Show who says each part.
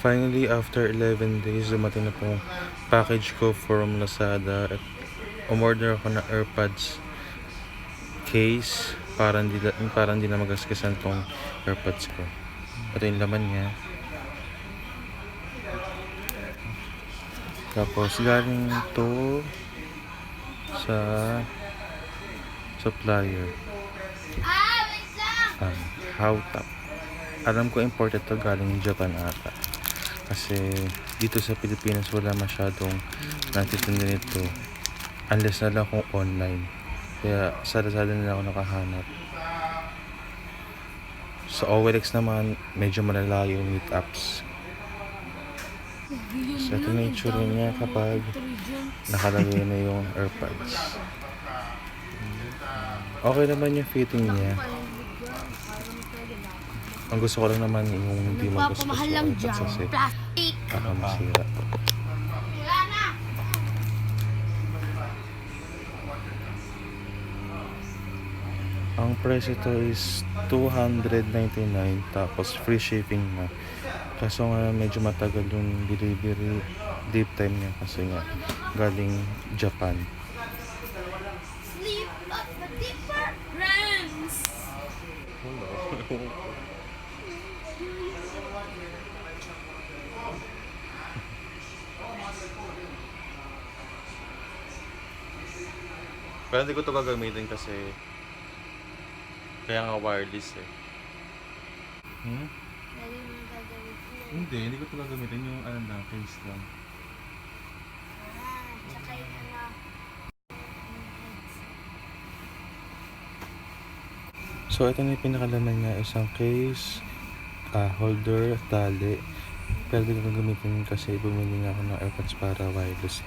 Speaker 1: Finally, after 11 days, dumating na po package ko from Lazada at umorder ako ng Airpods case para hindi na magasgasan tong Airpods ko. Ito yung laman niya. Tapos galing to sa supplier. How top. Alam ko imported to, galing Japan ata. Kasi dito sa Pilipinas wala masyadong natitinda nito. Unless na lang kung online. Kaya sa Lazada na lang ako nakahanap. Sa OLX naman, medyo malalayo yung meetups. So ito na yung tsura niya kapag nakalagay na yung Airpods. Okay naman yung fitting niya. Ang gusto ko lang naman yung hindi magkuskus yung Airpods kasi baka masira. Ang price ito is $299 tapos free shipping na. Kaso nga medyo matagal yung delivery deep time niya kasi nga galing Japan.
Speaker 2: Sleep at the deeper friends.
Speaker 1: Pero hindi ko ito gagamitin kasi kaya nga wireless eh.
Speaker 2: Lagi mo na gagawin ko.
Speaker 1: Hindi ko ito gagamitin. Yung ano lang, case lang.
Speaker 2: Tsaka yung ano.
Speaker 1: So ito na yung pinakalaman niya, isang case, holder, tali. Pero hindi ko gagamitin kasi bumili nga ako ng Airpods para wireless.